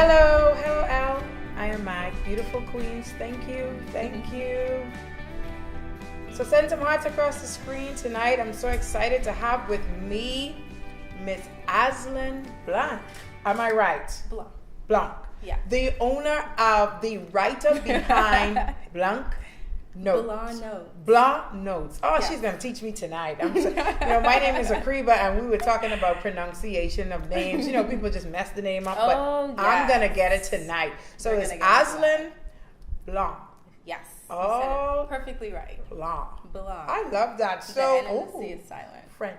Hello, Al. I am my beautiful queens. Thank you. So send some hearts across the screen tonight. I'm so excited to have with me Miss Asline Blanc. Am I right? Blanc. Yeah. The owner of the writer behind Blanc Notes. Blanc Notes. Oh, yes. She's going to teach me tonight. My name is Akriba, and we were talking about pronunciation of names. People just mess the name up, but I'm going to get it tonight. So it's Asline Blanc. Yes. Oh, you said it perfectly right. Blanc. Blanc. I love that. The N and the C is silent. French.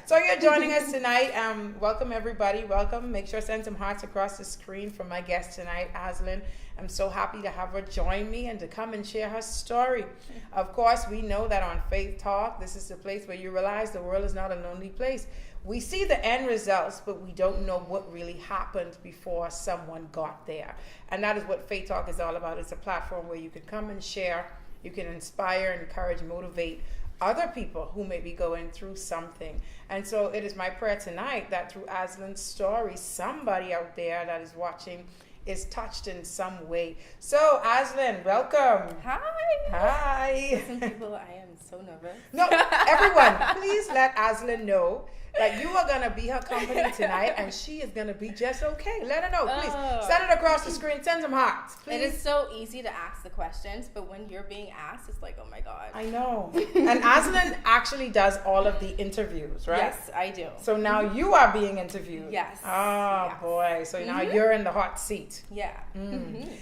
So you're joining us tonight. Welcome everybody. Welcome. Make sure to send some hearts across the screen for my guest tonight, Asline. I'm so happy to have her join me and to come and share her story. Of course, we know that on Faith Talk, this is the place where you realize the world is not a lonely place. We see the end results, but we don't know what really happened before someone got there. And that is what Faith Talk is all about. It's a platform where you can come and share, you can inspire, encourage, motivate other people who may be going through something. And so it is my prayer tonight that through Asline's story, somebody out there that is watching is touched in some way. So Asline, welcome. Hi. Some people, I am so nervous. No, everyone, please let Asline know that you are going to be her company tonight, and she is going to be just okay. Let her know, please. Send it across the screen. Send some hearts, please. It is so easy to ask the questions, but when you're being asked, it's like, oh my God. I know. And Asline actually does all of the interviews, right? Yes, I do. So now you are being interviewed. Yes. Oh, yes. Boy. So now you're in the hot seat. Yeah.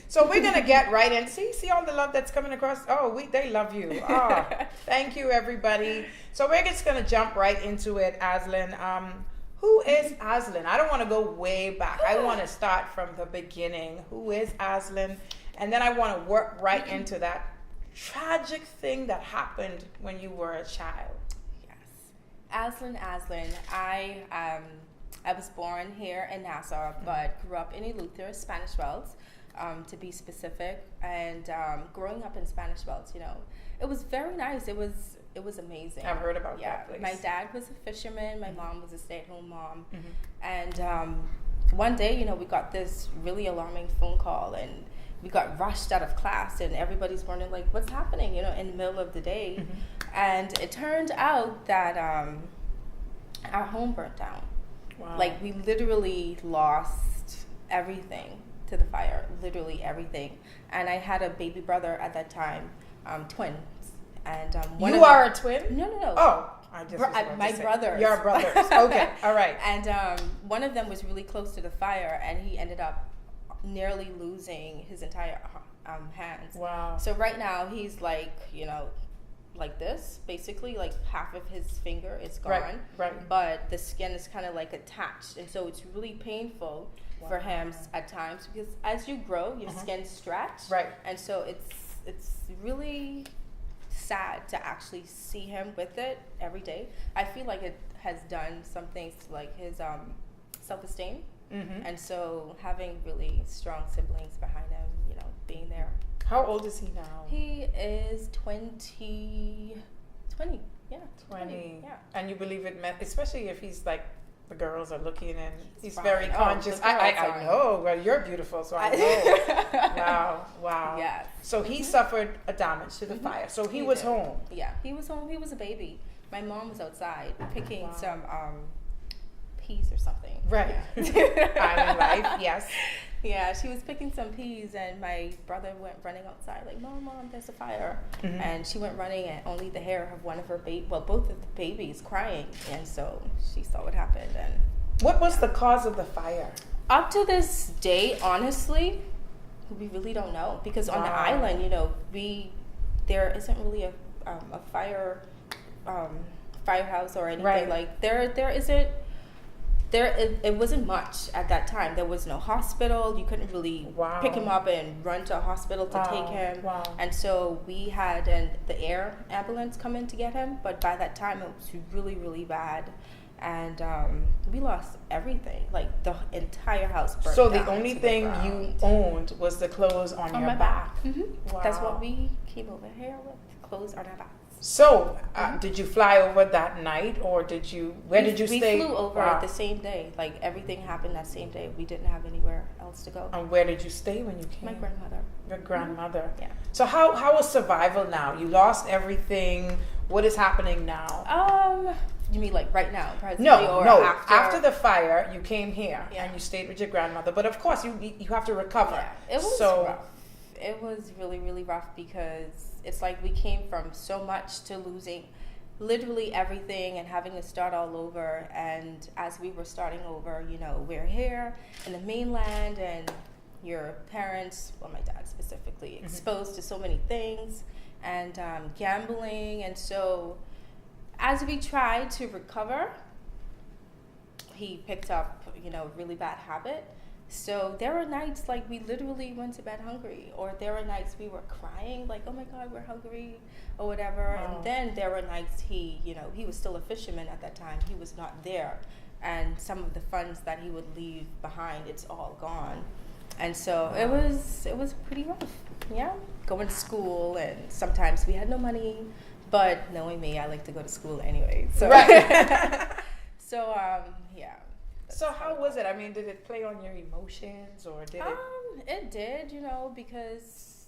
So we're going to get right in. See all the love that's coming across? Oh, they love you. Oh, thank you, everybody. So we're just going to jump right into it, Asline. Who is Asline? I don't want to go way back. I want to start from the beginning. Who is Asline? And then I want to work right into that tragic thing that happened when you were a child. Yes. Asline. I was born here in Nassau, but grew up in Eleuthera, Spanish Wells, to be specific. And growing up in Spanish Wells, it was very nice. It was amazing. I've heard about that place. My dad was a fisherman. My mom was a stay-at-home mom. And one day, we got this really alarming phone call, and we got rushed out of class, and everybody's wondering, like, what's happening, in the middle of the day. And it turned out that our home burnt down. Wow. Like, we literally lost everything to the fire, literally everything. And I had a baby brother at that time, twins. And you are a twin? No. Oh, I just my brothers. Your brothers. Okay, all right. And one of them was really close to the fire, and he ended up nearly losing his entire hands. Wow. So right now he's like, like this, basically, like half of his finger is gone. Right. But the skin is kind of like attached, and so it's really painful for him at times, because as you grow, your skin stretch. Right. And so it's really sad to actually see him with it every day. I feel like it has done some things to like his self-esteem. And so having really strong siblings behind him, being there. How old is he now? He is 20. Yeah. 20. Yeah. And you believe it meant, especially if he's like, the girls are looking and he's fine. very conscious. I know. Well, you're beautiful, so I know. Wow. Yeah. So he suffered a damage to the fire. So he was home. Yeah, he was home. He was a baby. My mom was outside picking some peas or something. Right. Island life, yes. Yeah, she was picking some peas, and my brother went running outside like, Mom, there's a fire. And she went running, and only the hair of one of her both of the babies crying. And so she saw what happened. And what was the cause of the fire? Up to this day, honestly, we really don't know, because on the island, there isn't really a firehouse or anything. Right. Like there isn't. It wasn't much at that time. There was no hospital. You couldn't really pick him up and run to a hospital to take him. Wow. And so we had the air ambulance come in to get him. But by that time, it was really, really bad. And we lost everything. Like, the entire house burned So down the only to thing the you owned was the clothes on your my back. Wow. That's what we came over here with, clothes on our backs. So, did you fly over that night, or where did you stay? We flew over the same day. Like, everything happened that same day. We didn't have anywhere else to go. And where did you stay when you came? My grandmother. Your grandmother. Yeah. So how is survival now? You lost everything. What is happening now? You mean like right now, presently, No, or no. after The fire, you came here and you stayed with your grandmother. But of course, you have to recover. Yeah, it was rough. It was really, really rough because it's like we came from so much to losing literally everything and having to start all over. And as we were starting over, you know, we're here in the mainland, and your parents, well, my dad specifically, exposed to so many things and gambling. And so as we tried to recover, he picked up, you know, a really bad habit. So there were nights like we literally went to bed hungry, or there were nights we were crying like, oh my God, we're hungry or whatever. And then there were nights he was still a fisherman at that time. He was not there. And some of the funds that he would leave behind, it's all gone. And so it was pretty rough. Yeah. Going to school, and sometimes we had no money, but knowing me, I like to go to school anyway. So right. So yeah. So how was it? I mean, did it play on your emotions, or did it? It did, you know, because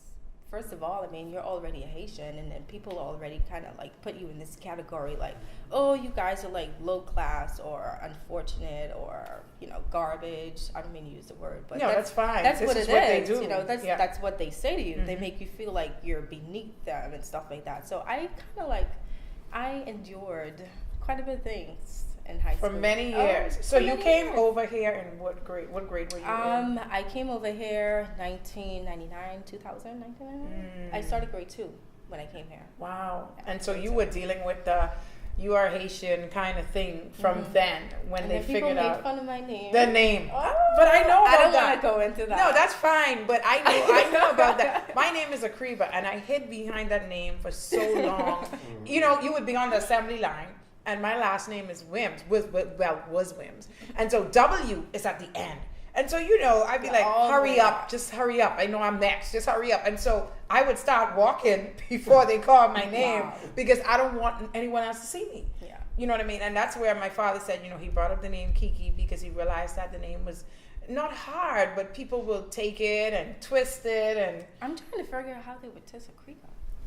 first of all, I mean, you're already a Haitian, and then people already kind of like put you in this category, like, oh, you guys are like low class or unfortunate or, you know, garbage. I don't mean to use the word, but no, that's fine. That's what they do. You know, that's what they say to you. They make you feel like you're beneath them and stuff like that. So I endured quite a bit of things in high school. For many years. So you came over here in what grade? What grade were you in? I came over here 1999, 2000, 1999. I started grade 2 when I came here. Wow. Yeah, and so you were dealing with the you are Haitian kind of thing from then, when and they figured out. People made fun of my name. The name. But I know about that. I don't want to go into that. No, that's fine. But I know about that. My name is Akriba, and I hid behind that name for so long. You know, you would be on the assembly line, and my last name is Wims. Was Wims. And so W is at the end. And so, you know, I'd be like, hurry up, just hurry up. I know I'm next, just hurry up. And so I would start walking before they called my name because I don't want anyone else to see me. Yeah. You know what I mean? And that's where my father said, you know, he brought up the name Kiki because he realized that the name was not hard, but people will take it and twist it. And I'm trying to figure out how they would twist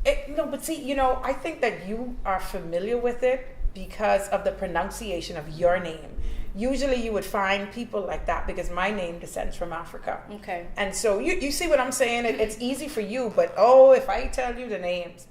a No, but see, you know, I think that you are familiar with it because of the pronunciation of your name. Usually you would find people like that because my name descends from Africa. Okay. And so you see what I'm saying? It's easy for you, but if I tell you the names,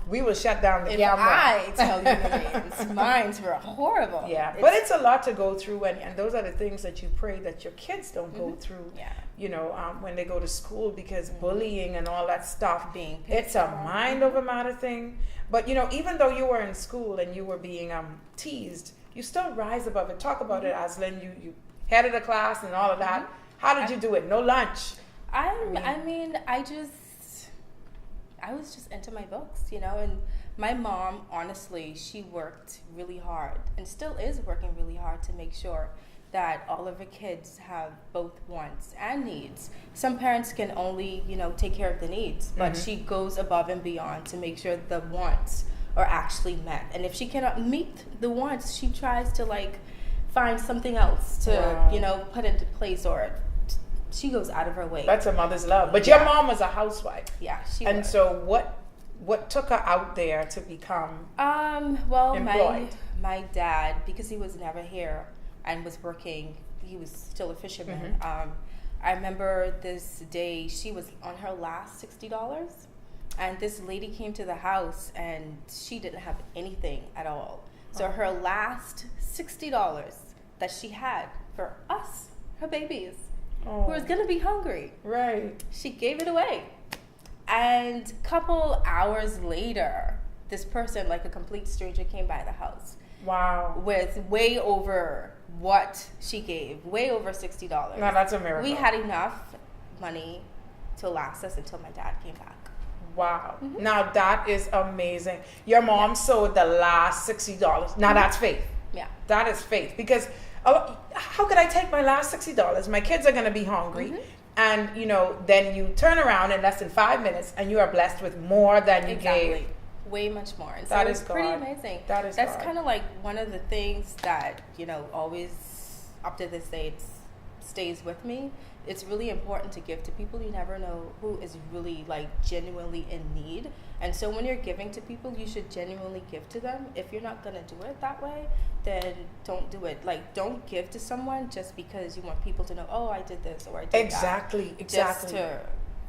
we will shut down the camera. If I tell you the names, mine were horrible. Yeah, but it's a lot to go through, and those are the things that you pray that your kids don't go through. Yeah. You know, when they go to school, because bullying and all that stuff, it's a mind over matter thing. But you know, even though you were in school and you were being teased, you still rise above it. Talk about it, Asline. You headed a class and all of that. How did you do it? No lunch. I was just into my books, you know, and my mom, honestly, she worked really hard and still is working really hard to make sure that all of her kids have both wants and needs. Some parents can only, you know, take care of the needs, but she goes above and beyond to make sure the wants are actually met. And if she cannot meet the wants, she tries to like find something else to, you know, put into place, or she goes out of her way. That's a mother's love. But your mom was a housewife. Yeah, she was. And so what took her out there to become employed? My dad, because he was never here and was working, he was still a fisherman. I remember this day, she was on her last $60, and this lady came to the house and she didn't have anything at all. So her last $60 that she had for us, her babies, who was gonna be hungry. Right. She gave it away. And a couple hours later, this person, like a complete stranger, came by the house. Wow. With way over what she gave, way over $60. No, that's a miracle. We had enough money to last us until my dad came back. Wow. Now that is amazing. Your mom sold the last $60. Now that's faith. Yeah. That is faith. Because how could I take my last $60? My kids are going to be hungry. And, you know, then you turn around in less than 5 minutes and you are blessed with more than you gave way much more. And so That it's is pretty God. amazing. That's kind of like one of the things that, you know, always up to this day stays with me. It's really important to give to people. You never know who is really like genuinely in need. And so when you're giving to people, you should genuinely give to them. If you're not going to do it that way, then don't do it. Like, don't give to someone just because you want people to know, oh, I did this or I did that. Exactly. Just to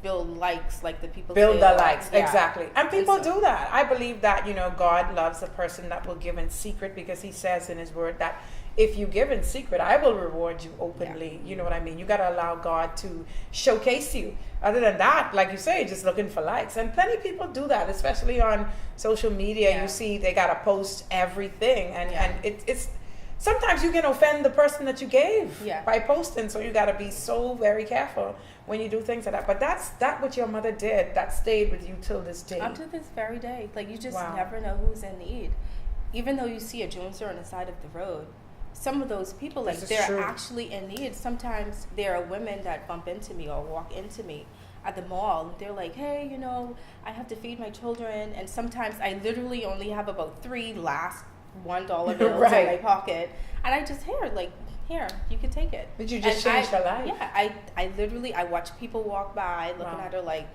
build likes, like the people build say, the likes. Yeah. Exactly. And people And so, do that. I believe that, you know, God loves a person that will give in secret, because he says in his word that if you give in secret, I will reward you openly. Yeah. You know what I mean? You got to allow God to showcase you. Other than that, like you say, just looking for likes. And plenty of people do that, especially on social media. Yeah. You see they got to post everything. And it's sometimes you can offend the person that you gave by posting. So you got to be so very careful when you do things like that. But that's what your mother did. That stayed with you till this day. Up to this very day. Like, you just never know who's in need. Even though you see a Joneser on the side of the road, some of those people, like, they're actually in need. Sometimes there are women that bump into me or walk into me at the mall. They're like, hey, you know, I have to feed my children. And sometimes I literally only have about 3 last $1 bills in my pocket. And I just, here, you can take it. Did you just change her life? Yeah, I literally watch people walk by looking at her like,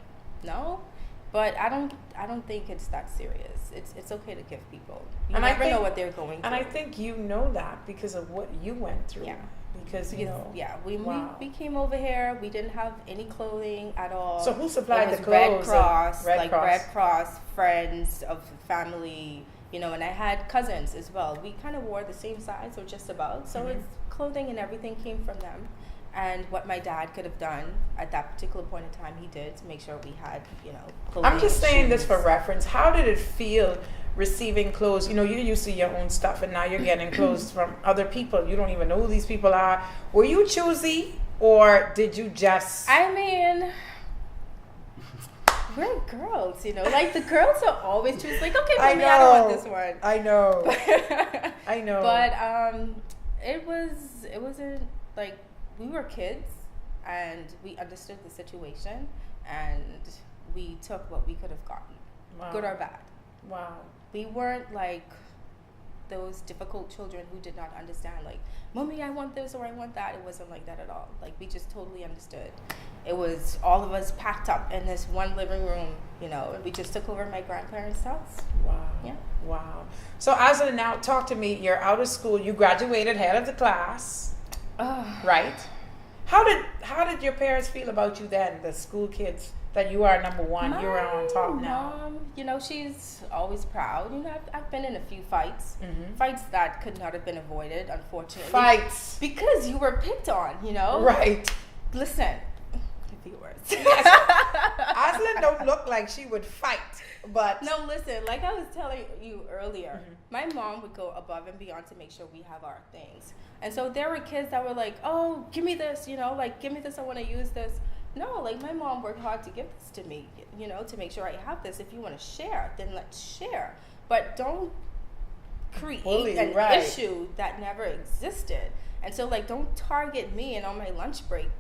no. But I don't think it's that serious. It's okay to give people. You never know what they're going through. And I think you know that because of what you went through. Yeah. Because you know. Yeah, we came over here. We didn't have any clothing at all. So who supplied the clothes? Red Cross, friends of family, you know, and I had cousins as well. We kind of wore the same size or just about. So it's clothing and everything came from them. And what my dad could have done at that particular point in time, he did to make sure we had, you know, clothing. I'm just saying this for reference. How did it feel receiving clothes? You know, you're used to your own stuff, and now you're getting clothes from other people. You don't even know who these people are. Were you choosy, or did you just... I mean, we're girls, you know. Like, the girls are always choosing. Like, okay, maybe I don't want this one. I know. I know. But it wasn't, like... We were kids, and we understood the situation, and we took what we could have gotten, good or bad. Wow. We weren't like those difficult children who did not understand, like, Mommy, I want this or I want that. It wasn't like that at all. Like, we just totally understood. It was all of us packed up in this one living room, you know, and we just took over my grandparents' house. Wow. Yeah. Wow. So, Asline, now talk to me. You're out of school. You graduated head of the class. Right. How did your parents feel about you then, the school kids, that you are number one, you're on top now? Mom, you know, she's always proud. You know, I've been in a few fights, fights that could not have been avoided, unfortunately. Fights. Because you were picked on, you know? Right. Listen, viewers. Yes. Asline don't look like she would fight. But no, listen, like I was telling you earlier, my mom would go above and beyond to make sure we have our things. And so there were kids that were like, oh, give me this, you know, like, give me this, I want to use this. No, like, my mom worked hard to give this to me, you know, to make sure I have this. If you want to share, then let's share. But don't create an issue that never existed. And so, like, don't target me and on my lunch break.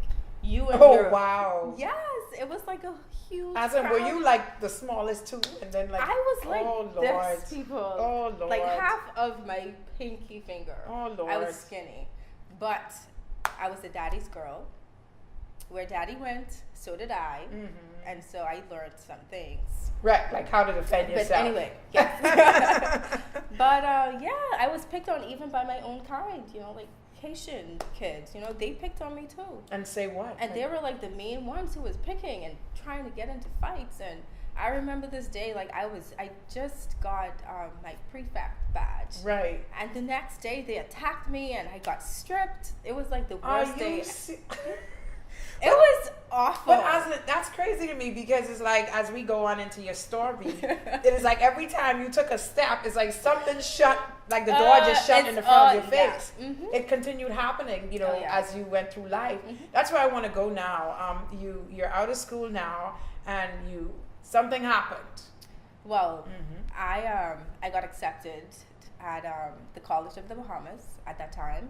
You and wow. Yes, it was like a huge were you like the smallest too? And then like I was like this, people. Oh Lord. Like half of my pinky finger. Oh Lord. I was skinny. But I was a daddy's girl. Where daddy went, so did I. And so I learned some things. Right, like how to defend yourself. But anyway, yes. But yeah, I was picked on even by my own kind, you know, like Haitian kids, you know, they picked on me too. And say what? And they were like the main ones who was picking and trying to get into fights. And I remember this day, like I just got my prefect badge. Right. And the next day they attacked me and I got stripped. It was like the worst day. It was awful. But Asline, that's crazy to me because it's like as we go on into your story, it is like every time you took a step, it's like something shut, like the door just shut in the front of your face. Yeah. It continued happening, you know, as you went through life. That's where I want to go now. You're out of school now, and something happened. Well, I got accepted at the College of the Bahamas at that time.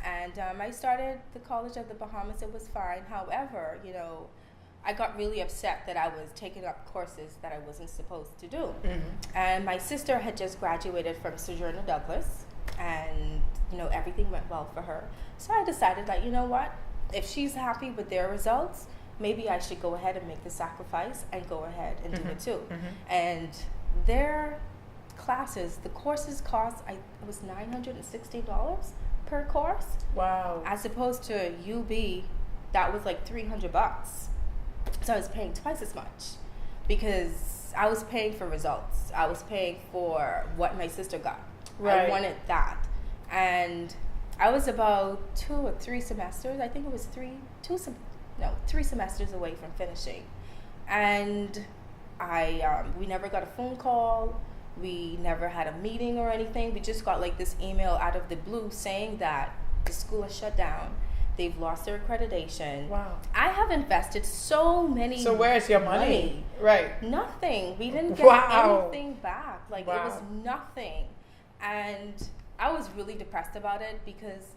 And I started the College of the Bahamas. It was fine. However, you know, I got really upset that I was taking up courses that I wasn't supposed to do. Mm-hmm. And my sister had just graduated from Sojourner Douglas, and everything went well for her. So I decided that, you know what, if she's happy with their results, maybe I should go ahead and make the sacrifice and go ahead and do it too. Mm-hmm. And their classes, the courses cost, it was $960 per course. Wow. As opposed to UB, that was like $300. So I was paying twice as much because I was paying for results. I was paying for what my sister got. Right. I wanted that. And I was about 2 or 3 semesters. I think it was 3 semesters away from finishing. And we never got a phone call. We never had a meeting or anything. We just got like this email out of the blue saying that the school is shut down. They've lost their accreditation. Wow. I have invested so many. So where's your money? Right. Nothing. We didn't get anything back. Like, it was nothing. And I was really depressed about it because,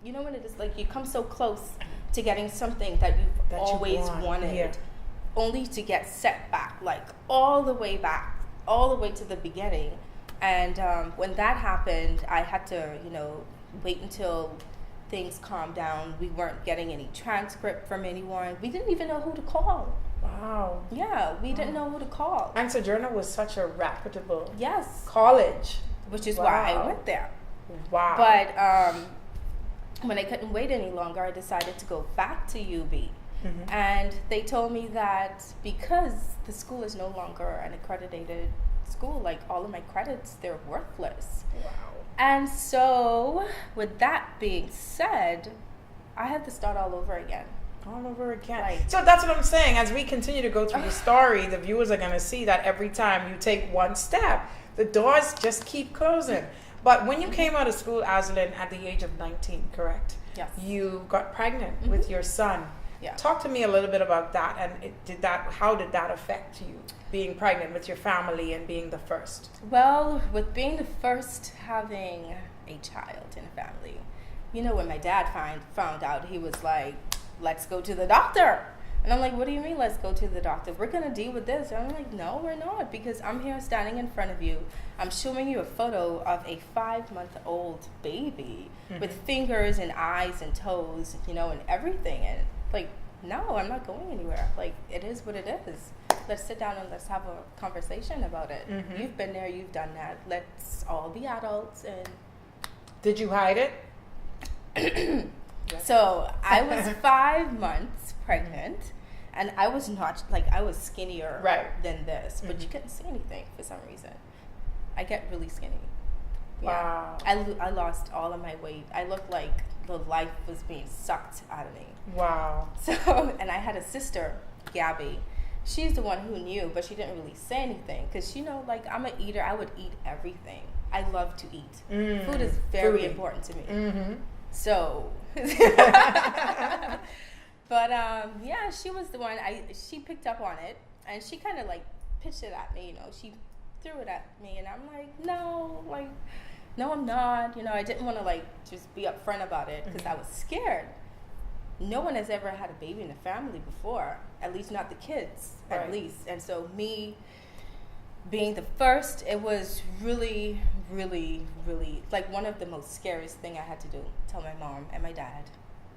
when it is like you come so close to getting something that you've always wanted, only to get set back, like all the way back, all the way to the beginning. And when that happened, I had to, wait until things calmed down. We weren't getting any transcript from anyone. We didn't even know who to call. Wow. Yeah, we didn't know who to call. And Sojourner was such a reputable college. Which is why I went there. Wow. But when I couldn't wait any longer, I decided to go back to UB. Mm-hmm. And they told me that because the school is no longer an accredited school, like all of my credits, they're worthless. Wow. And so, with that being said, I had to start all over again. All over again. So that's what I'm saying. As we continue to go through the story, the viewers are going to see that every time you take one step, the doors just keep closing. But when you came out of school, Asline, at the age of 19, correct? Yes. You got pregnant with your son. Yeah. Talk to me a little bit about that, and how did that affect you, being pregnant with your family and being the first? Well, with being the first, having a child in a family, when my dad found out, he was like, let's go to the doctor. And I'm like, what do you mean, let's go to the doctor? We're going to deal with this. And I'm like, no, we're not, because I'm here standing in front of you. I'm showing you a photo of a 5-month-old baby with fingers and eyes and toes, and everything. And like, no, I'm not going anywhere. Like, it is what it is. Let's sit down and let's have a conversation about it. Mm-hmm. You've been there, you've done that. Let's all be adults. And did you hide it? So I was 5 months pregnant, and I was not, I was skinnier than this, but you couldn't see anything for some reason. I get really skinny. Wow. I lost all of my weight. I looked like the life was being sucked out of me. Wow. So, and I had a sister, Gabby. She's the one who knew, but she didn't really say anything because, I'm an eater. I would eat everything. I love to eat. Food is very important to me. Mm-hmm. So, but she was the one. She picked up on it, and she kind of pitched it at me. She threw it at me, and I'm like, no, I'm not. I didn't want to just be upfront about it because I was scared. No one has ever had a baby in the family before, at least not the kids, at least. And so me being the first, it was really, really, really one of the most scariest thing I had to do. Tell my mom and my dad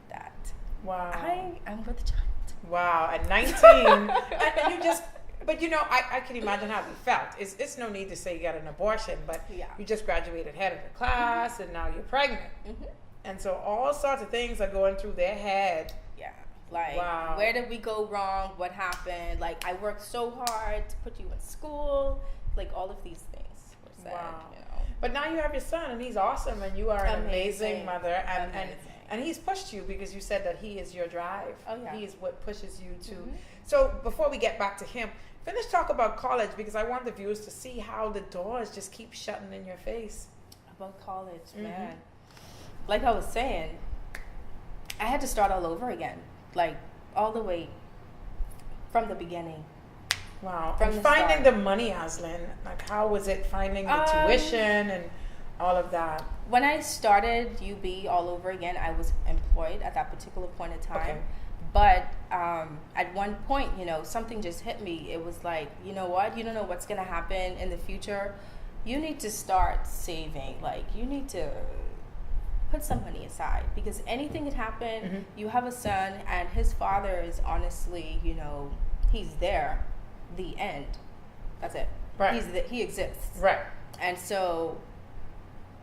that I am with a child. Wow, at 19, and you just, but I can imagine how you felt. It's no need to say you got an abortion, but you just graduated head of the class, and now you're pregnant. Mm-hmm. And so all sorts of things are going through their head. Yeah. Where did we go wrong? What happened? I worked so hard to put you in school. All of these things were said. Wow. But now you have your son, and he's awesome, and you are an amazing mother. And he's pushed you because you said that he is your drive. Oh, yeah. He is what pushes you to. Mm-hmm. So before we get back to him, finish talk about college, because I want the viewers to see how the doors just keep shutting in your face. About college, man. Like I was saying, I had to start all over again, all the way from the beginning. Wow. And finding the money, Asline, how was it finding the tuition and all of that? When I started UB all over again, I was employed at that particular point in time. Okay. But at one point, you know, something just hit me. It was like, you know what? You don't know what's going to happen in the future. You need to start saving. Like, you need to put some money aside, because anything could happen. Mm-hmm. You have a son, and his father is honestly, you know, he's there. The end. That's it. Right. He exists. Right. And so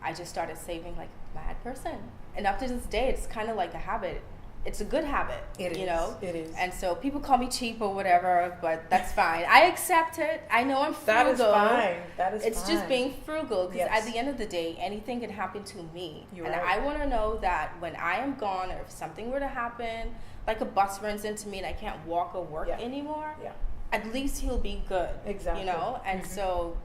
I just started saving like a mad person. And up to this day, it's kind of like a habit. It's a good habit, you know? It is. And so people call me cheap or whatever, but that's fine. I accept it. I know I'm frugal. That is fine. It's just being frugal, because Yes. at the end of the day, anything can happen to me. You're and right. I want to know that when I am gone, or if something were to happen, like a bus runs into me and I can't walk or work anymore, at least he'll be good. Exactly. You know? And so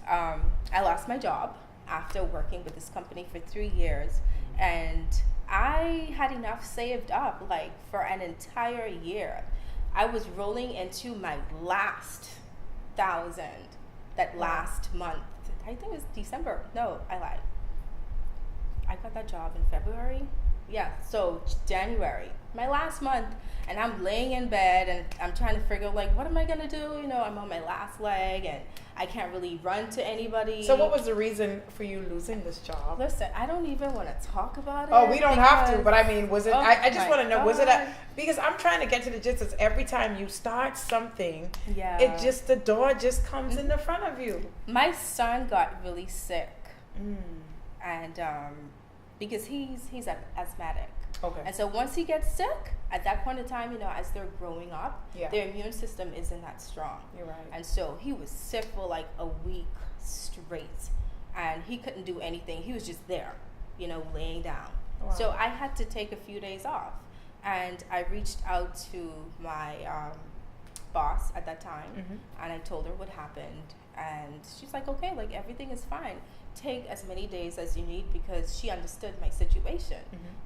I lost my job after working with this company for 3 years, and I had enough saved up, like, for an entire year. I was rolling into my last 1,000 that last month. I think it was December. No, I lied. I got that job in February. Yeah, so January, my last month, and I'm laying in bed and I'm trying to figure, like, what am I gonna do? You know, I'm on my last leg and I can't really run to anybody. So what was the reason for you losing this job? Listen, I don't even want to talk about it. Oh, we don't have to, but I mean, was it, Oh I just my want to know, was it God. because I'm trying to get to the gist is every time you start something, Yeah. it just, the door just comes in the front of you. My son got really sick, Mm. and because he's asthmatic. Okay. And so once he gets sick, at that point in time, you know, as they're growing up, Yeah. their immune system isn't that strong. You're right. And so he was sick for like a week straight, and he couldn't do anything. He was just there, you know, laying down. Wow. So I had to take a few days off, and I reached out to my boss at that time, and I told her what happened, and she's like, okay, like, everything is fine. Take as many days as you need, because she understood my situation.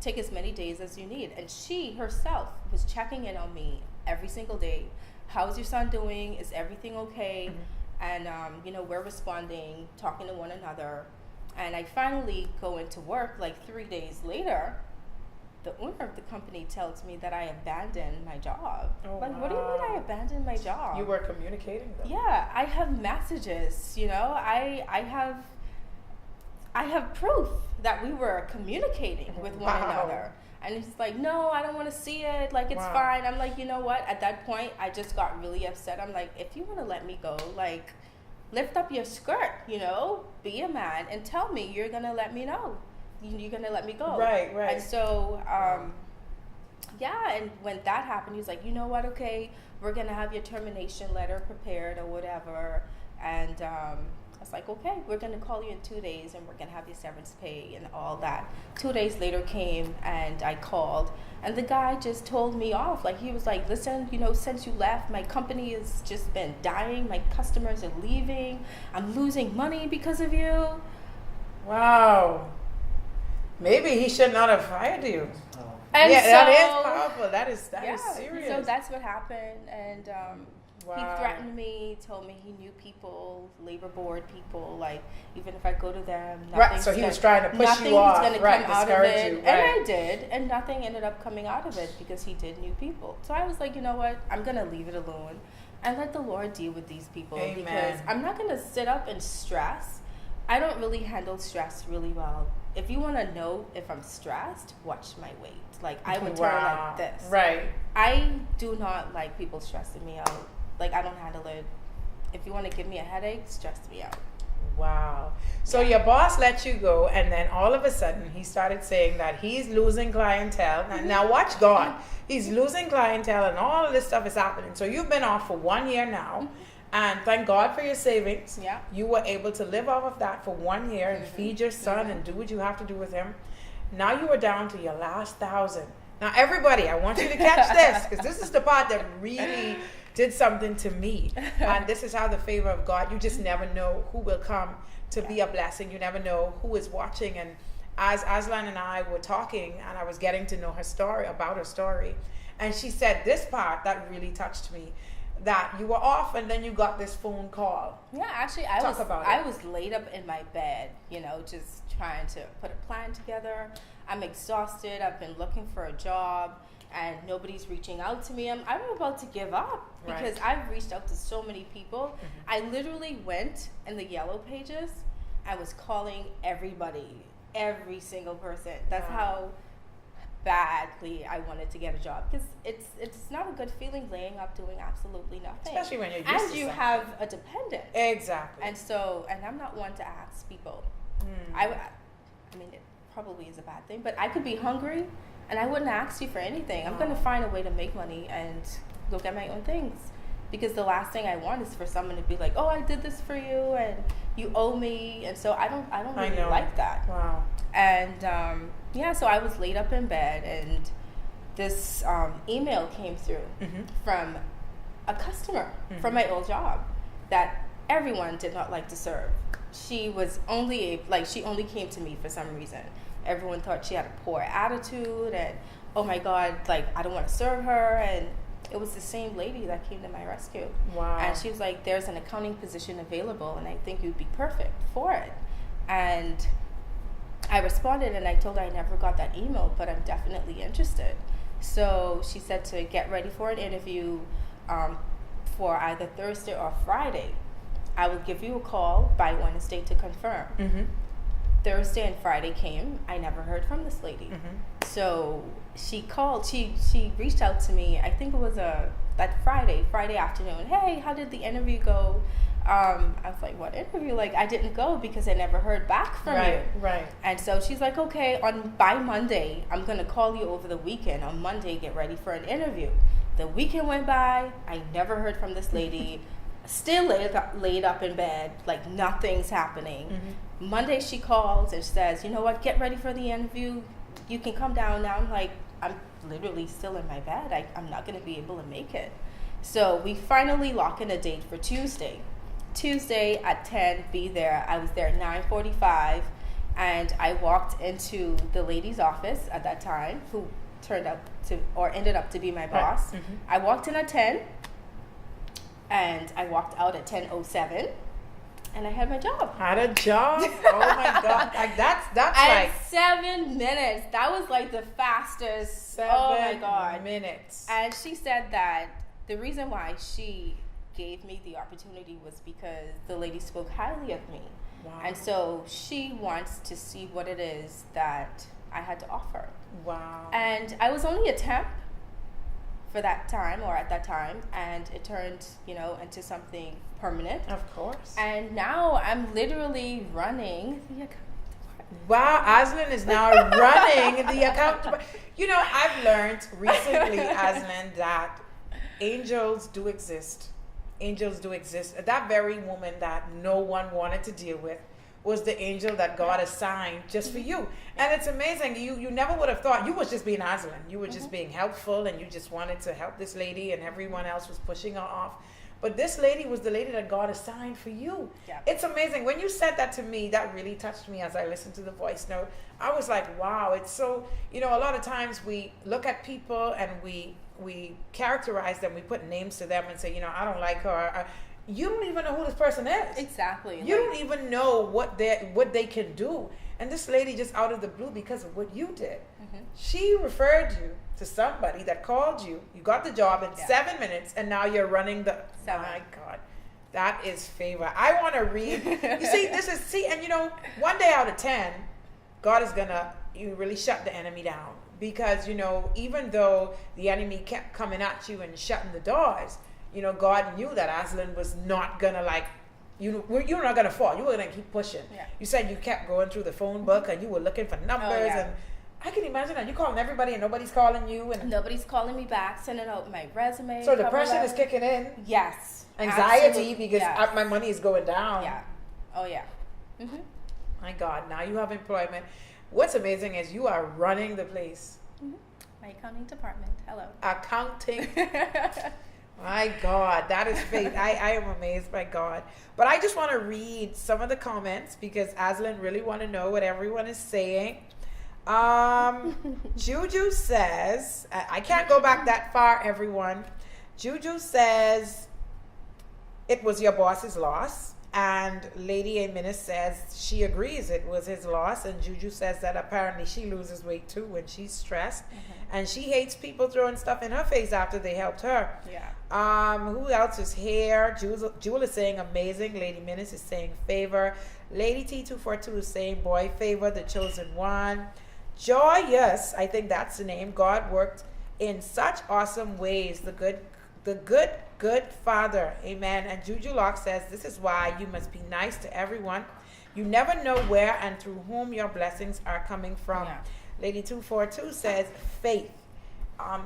Take as many days as you need. And she herself was checking in on me every single day. How's your son doing? Is everything okay? And, you know, we're responding, talking to one another. And I finally go into work like 3 days later. The owner of the company tells me that I abandoned my job. Oh, like, what do you mean I abandoned my job? You were communicating though. Yeah, I have messages, you know, I have proof that we were communicating with one another. And it's like, no, I don't want to see it. Like, it's fine. I'm like, you know what? At that point, I just got really upset. I'm like, if you want to let me go, like, lift up your skirt, you know, be a man and tell me you're going to let me know. You're going to let me go. Right. And so, yeah, and when that happened, he was like, you know what, okay, we're going to have your termination letter prepared or whatever. And I was like, okay, we're going to call you in 2 days and we're going to have your severance pay and all that. 2 days later came and I called, and the guy just told me off. Like, he was like, listen, you know, since you left, my company has just been dying. My customers are leaving. I'm losing money because of you. Wow. Maybe he should not have fired you. And yeah, so, that is powerful. That is serious. So that's what happened. And Wow. he threatened me, told me he knew people, labor board people, like, even if I go to them, Right, so he was trying to push you off, nothing's right, come out of discourage it. you, And right. I did, and nothing ended up coming out of it because he did new people. So I was like, you know what, I'm going to leave it alone and let the Lord deal with these people. Amen. Because I'm not going to sit up and stress. I don't really handle stress really well. If you want to know if I'm stressed, watch my weight. Like, I would turn like this. Right. I do not like people stressing me out. Like, I don't handle it. If you want to give me a headache, stress me out. Wow. So your boss let you go, and then all of a sudden he started saying that he's losing clientele. Now watch God. He's losing clientele, and all of this stuff is happening. So you've been off for 1 year now, and thank God for your savings. Yeah. You were able to live off of that for 1 year and feed your son and do what you have to do with him. Now you are down to your last 1,000. Now everybody, I want you to catch this, because this is the part that really did something to me. And this is how the favor of God, you just never know who will come to be a blessing. You never know who is watching. And as Asline and I were talking, and I was getting to know her story, about her story, and she said this part that really touched me. that you were off and then you got this phone call. Yeah, actually, I was laid up in my bed, just trying to put a plan together. I'm exhausted. I've been looking for a job, and nobody's reaching out to me. I'm about to give up because I've reached out to so many people. I literally went in the yellow pages. I was calling everybody, every single person. That's how badly I wanted to get a job, because it's not a good feeling laying up doing absolutely nothing, especially when you're used and to you something. have a dependent. Exactly. And I'm not one to ask people. I mean, it probably is a bad thing, but I could be hungry and I wouldn't ask you for anything. I'm going to find a way to make money and go get my own things, because the last thing I want is for someone to be like, oh, I did this for you and you owe me. And so I don't really like that. Wow. And so I was laid up in bed, and this email came through from a customer from my old job that everyone did not like to serve. She was she only came to me for some reason. Everyone thought she had a poor attitude, and oh my God, I don't want to serve her. And it was the same lady that came to my rescue. Wow. And she was like, there's an accounting position available, and I think you'd be perfect for it. And I responded, and I told her I never got that email, but I'm definitely interested. So she said to get ready for an interview for either Thursday or Friday. I will give you a call by Wednesday to confirm. Thursday and Friday came. I never heard from this lady. So she called. She reached out to me. I think it was that Friday afternoon. Hey, how did the interview go? I was like, what interview? I didn't go because I never heard back from you. Right. And so she's like, okay, by Monday, I'm going to call you over the weekend. On Monday, get ready for an interview. The weekend went by. I never heard from this lady. Still laid up in bed, nothing's happening. Monday she calls and says, you know what, get ready for the interview. You can come down now. I'm literally still in my bed. I'm not going to be able to make it. So we finally lock in a date for Tuesday. Tuesday at 10, be there. I was there at 9:45, and I walked into the lady's office at that time, who ended up to be my boss. I walked in at 10, and I walked out at 10:07, and I had my job. Had a job? Oh my God! That's at 7 minutes. That was the fastest. 7 minutes. And she said that the reason why she gave me the opportunity was because the lady spoke highly of me. Wow. And so she wants to see what it is that I had to offer. Wow. And I was only a temp for that time, or at that time, and it turned, into something permanent. Of course. And now I'm literally running the account. Wow, Asline is now running the account. I've learned recently, Asline, that angels do exist. Angels do exist. That very woman that no one wanted to deal with was the angel that God assigned just for you. And it's amazing. You never would have thought. You was just being Asline. You were just being helpful, and you just wanted to help this lady, and everyone else was pushing her off. But this lady was the lady that God assigned for you. Yeah. It's amazing. When you said that to me, that really touched me as I listened to the voice note. I was like, wow, it's so, a lot of times we look at people and we characterize them, we put names to them and say, I don't like her. You don't even know who this person is. Exactly. You don't even know what they can do. And this lady, just out of the blue, because of what you did, she referred you to somebody that called you. You got the job in 7 minutes, and now you're running the... 7. My God. That is favor. I want to read... and one day out of 10, God is going to really shut the enemy down. Because, even though the enemy kept coming at you and shutting the doors, God knew that Asline was not going to you're not going to fall. You were going to keep pushing. Yeah. You said you kept going through the phone book and you were looking for numbers. And I can imagine that. You're calling everybody and nobody's calling you. And nobody's calling me back, sending out my resume. So depression is kicking in. Yes. Anxiety, absolutely. Because my money is going down. Yeah. Oh, yeah. My God. Now you have employment. What's amazing is you are running the place. My accounting department. Hello. Accounting. My God, that is faith. I am amazed by God. But I just want to read some of the comments because Asline really want to know what everyone is saying. Juju says, I can't go back that far, everyone. Juju says, it was your boss's loss. And Lady A. says she agrees it was his loss. And Juju says that apparently she loses weight too when she's stressed. And she hates people throwing stuff in her face after they helped her. Yeah. Who else is here? Jewel is saying amazing. Lady Menace is saying favor. Lady T242 is saying boy favor, the chosen one. Joyous, I think that's the name. God worked in such awesome ways. The good Father. Amen. And Juju Locke says, this is why you must be nice to everyone. You never know where and through whom your blessings are coming from. Yeah. Lady 242 says, faith.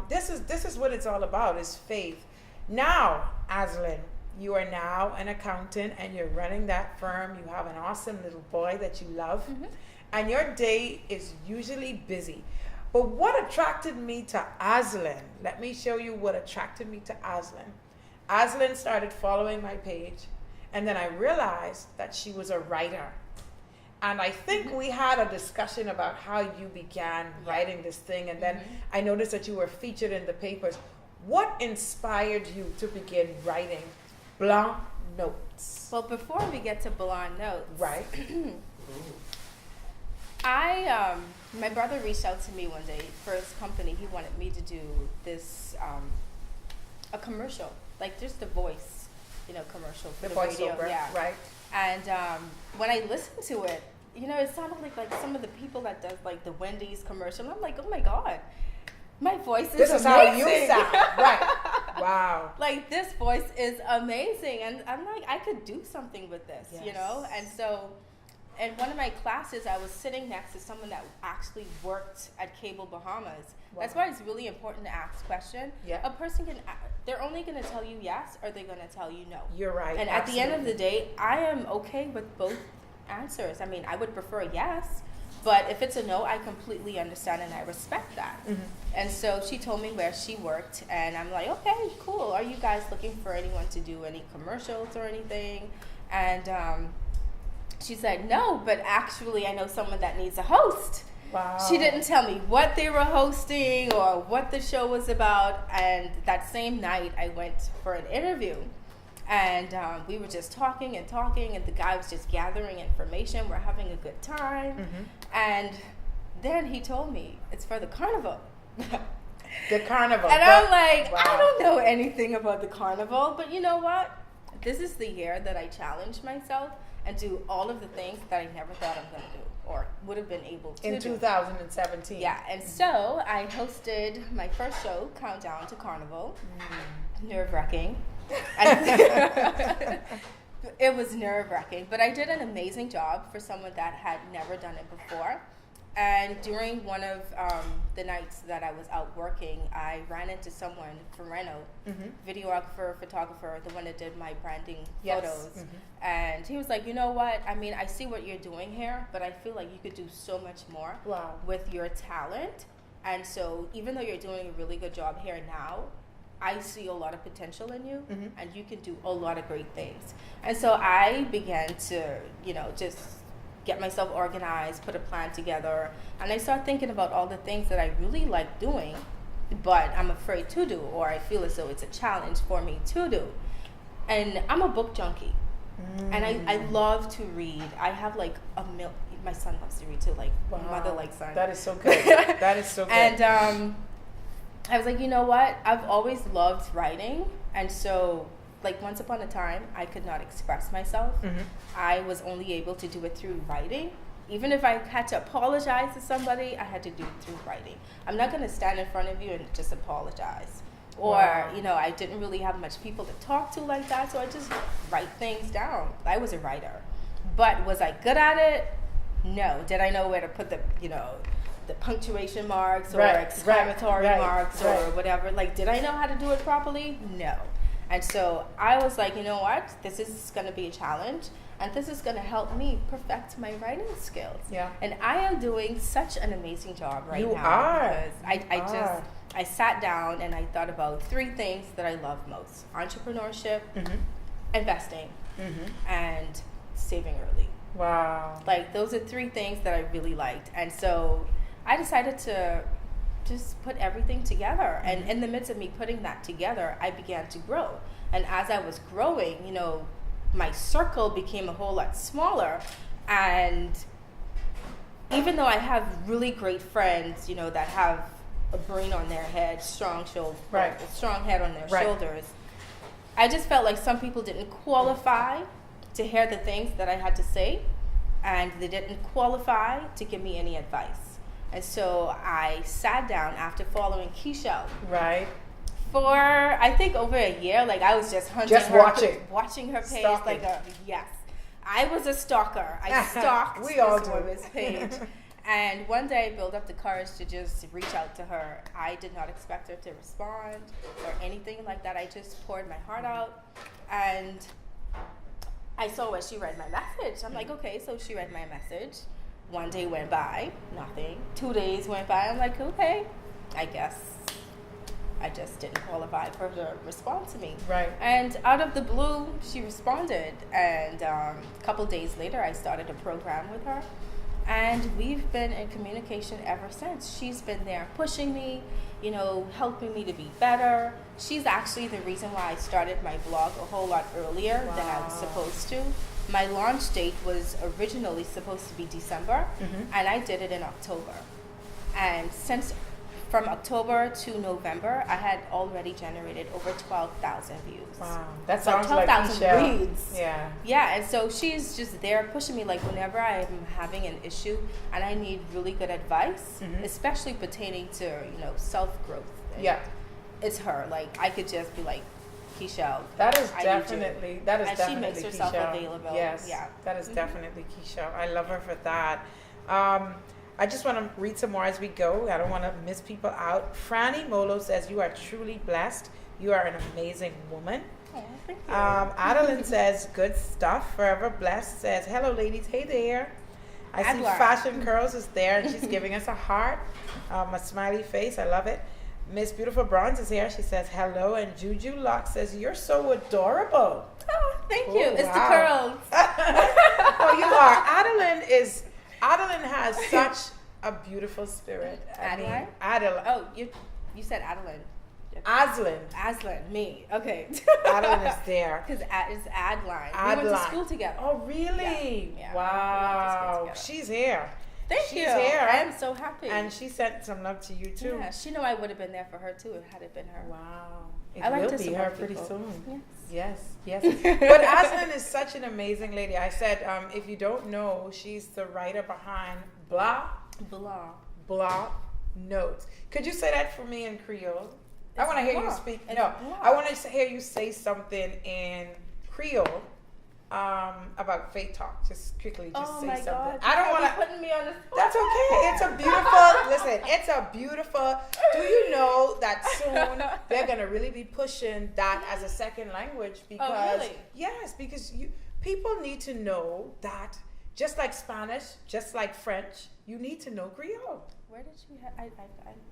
This is what it's all about, is faith. Now, Asline, you are now an accountant and you're running that firm. You have an awesome little boy that you love. And your day is usually busy. But what attracted me to Asline? Let me show you what attracted me to Asline. Asline started following my page, and then I realized that she was a writer. And I think we had a discussion about how you began writing this thing, and then I noticed that you were featured in the papers. What inspired you to begin writing Blanc Notes? Well, before we get to Blanc Notes, right? My brother reached out to me one day for his company. He wanted me to do this, a commercial, like just the voice, commercial for the radio. Yeah, right. And when I listened to it, it sounded like some of the people that does like the Wendy's commercial. I'm like, oh my God, my voice is amazing. This is how you sound, right? Wow. Like this voice is amazing, and I'm like, I could do something with this, And so, in one of my classes, I was sitting next to someone that actually worked at Cable Bahamas. Wow. That's why it's really important to ask questions. Yeah. A person they're only going to tell you yes, or they're going to tell you no. You're right. And at the end of the day, I am okay with both answers. I mean, I would prefer a yes, but if it's a no, I completely understand and I respect that. And so she told me where she worked, and I'm like, okay, cool. Are you guys looking for anyone to do any commercials or anything? And she said, no, but actually I know someone that needs a host. Wow. She didn't tell me what they were hosting or what the show was about. And that same night I went for an interview, and we were just talking, and the guy was just gathering information. We're having a good time. And then he told me it's for the carnival. The carnival. And I'm like, wow. I don't know anything about the carnival, but you know what? This is the year that I challenge myself and do all of the things that I never thought I'm going to do or would have been able to do. In 2017. Yeah, and so I hosted my first show, Countdown to Carnival. Nerve-wracking. It was nerve-wracking, but I did an amazing job for someone that had never done it before. And during one of the nights that I was out working, I ran into someone from Reno, videographer, photographer, the one that did my branding photos. And he was like, you know what? I mean, I see what you're doing here, but I feel like you could do so much more with your talent. And so even though you're doing a really good job here now, I see a lot of potential in you, and you can do a lot of great things. And so I began to, just get myself organized, put a plan together, and I started thinking about all the things that I really like doing, but I'm afraid to do, or I feel as though it's a challenge for me to do. And I'm a book junkie, and I love to read. I have like my son loves to read too, like mother like son. That is so good. That is so good. And I was like, you know what? I've always loved writing, and so like once upon a time, I could not express myself. I was only able to do it through writing. Even if I had to apologize to somebody, I had to do it through writing. I'm not going to stand in front of you and just apologize. Or, I didn't really have much people to talk to like that, so I just write things down. I was a writer. But was I good at it? No. Did I know where to put the punctuation marks or exclamatory marks or whatever? Like, did I know how to do it properly? No. And so I was like, you know what? This is going to be a challenge, and this is going to help me perfect my writing skills. Yeah. And I am doing such an amazing job right now. You are. Because I sat down and I thought about 3 things that I love most: entrepreneurship, investing, and saving early. Wow. Like, those are 3 things that I really liked. And so I decided to just put everything together. And in the midst of me putting that together, I began to grow. And as I was growing, you know, my circle became a whole lot smaller. And even though I have really great friends, you know, that have a brain on their head, strong shoulder, right. a strong head on their right. shoulders, I just felt like some people didn't qualify to hear the things that I had to say, and they didn't qualify to give me any advice. And so I sat down after following Keisha. Right. For I think over a year, like I was just hunting just her, watching her page. Stalking. Like yes, I was a stalker. I stalked we all this do. woman's page. And one day I built up the courage to just reach out to her. I did not expect her to respond or anything like that. I just poured my heart out, and I saw where she read my message. I'm like, okay, so she read my message. One day went by, nothing. 2 days went by. I'm like, okay, I guess I just didn't qualify for her to respond to me. Right. And out of the blue, she responded. And a couple days later, I started a program with her. And we've been in communication ever since. She's been there pushing me, you know, helping me to be better. She's actually the reason why I started my blog a whole lot earlier than I was supposed to. My launch date was originally supposed to be December, and I did it in October. And since from October to November, I had already generated over 12,000 views. Wow, that sounds like 12,000 reads. Yeah. Yeah, and so she's just there pushing me, like whenever I'm having an issue and I need really good advice, especially pertaining to, you know, self-growth. Yeah. It's her. Like, I could just be like, Keisha. That is and definitely she makes herself Keisha. available. Yes. Yeah. That is definitely Keisha. I love her for that. I just want to read some more as we go. I don't want to miss people out. Franny Molo says, you are truly blessed. You are an amazing woman. Oh, thank you. Adeline says, good stuff. Forever Blessed says, hello ladies. Hey there. I see Adler. Fashion Curls is there, and she's giving us a heart, a smiley face. I love it. Miss Beautiful Bronze is here. She says, hello. And Juju Locke says, you're so adorable. Oh, thank you. Oh, It's wow. the curls. Oh, you are. Adeline has such a beautiful spirit. Adeline? Adeline. Oh, you said Adeline. Asline. Me. Okay. Adeline is there. Because it's Adline. We went to school together. Oh, really? Yeah. Wow. We went to school together. She's here. She's here. I am so happy. And she sent some love to you, too. Yeah, she know I would have been there for her, too, had it been her. Wow. I like will to be support her pretty people. soon. Yes. Yes. But Asline is such an amazing lady. I said, if you don't know, she's the writer behind Blanc Notes. Could you say that for me in Creole? I want to hear you speak. I want to hear you say something in Creole about Faith Talk. Just quickly, say something. God. I don't want to putting me on the spot. That's okay. It's a beautiful. Listen, it's a beautiful. Do you know that soon they're gonna really be pushing that as a second language? Because really? Yes, because people need to know that just like Spanish, just like French, you need to know Creole. Where did you have?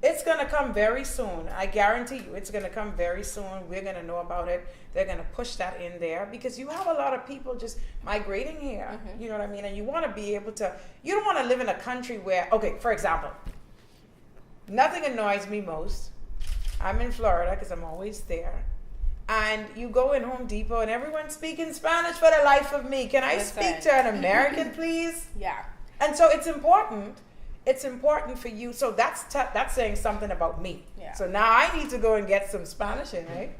It's going to come very soon. I guarantee you it's going to come very soon. We're going to know about it. They're going to push that in there because you have a lot of people just migrating here. You know what I mean? And you want to be able to, you don't want to live in a country where, okay, for example, nothing annoys me most. I'm in Florida because I'm always there. And you go in Home Depot and everyone's speaking Spanish for the life of me. Can I speak to an American, please? Yeah. And so it's important. It's important for you. So that's saying something about me. Yeah. So now I need to go and get some Spanish in, right?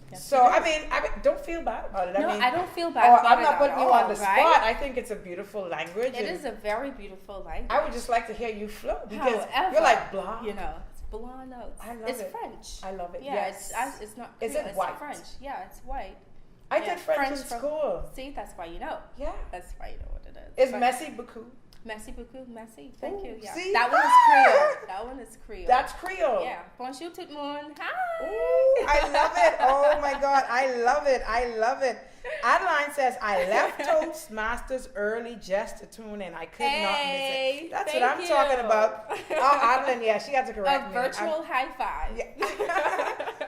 Yes, So I mean, don't feel bad about it. No, I mean, I don't feel bad about I'm not it putting at you all, on the spot. right? I think it's a beautiful language. It is a very beautiful language. I would just like to hear you flow because However, you're like blah. You know, it's Blanc notes. I love it's it. French. I love it. Yeah, Yes. it's not. Is Creole, it it's white? French. Yeah, it's white. I did French in from- school. See, that's why you know. Yeah. That's why you know what it is. It's But- merci beaucoup. Merci beaucoup, merci. Thank Ooh, you. Yeah. see? That one is Creole. That one is Creole. That's Creole. Yeah. Bonjour tout le monde. Hi. Ooh, I love it. Oh my God. I love it. I love it. Adeline says, I left Toastmasters early just to tune in. I could not miss it. That's what I'm talking about. Oh, Adeline, yeah, she had to correct me. A virtual high five. Yeah.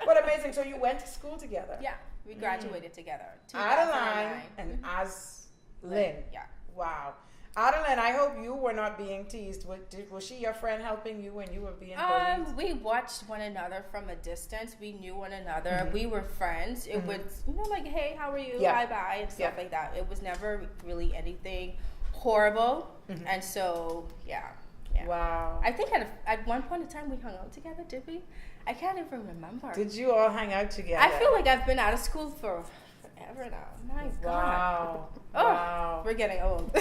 But amazing. So you went to school together. Yeah. We graduated together. Adeline 2009. and Asline. Yeah. Wow. Adeline, I hope you were not being teased. Was she your friend helping you when you were being bullied? We watched one another from a distance. We knew one another. Mm-hmm. We were friends. It was, like, hey, how are you? Yeah. Bye, and stuff like that. It was never really anything horrible. Mm-hmm. And so, yeah. Wow. I think at one point in time we hung out together, did we? I can't even remember. Did you all hang out together? I feel like I've been out of school for forever now. My God. Wow. Oh, Wow. we're getting old.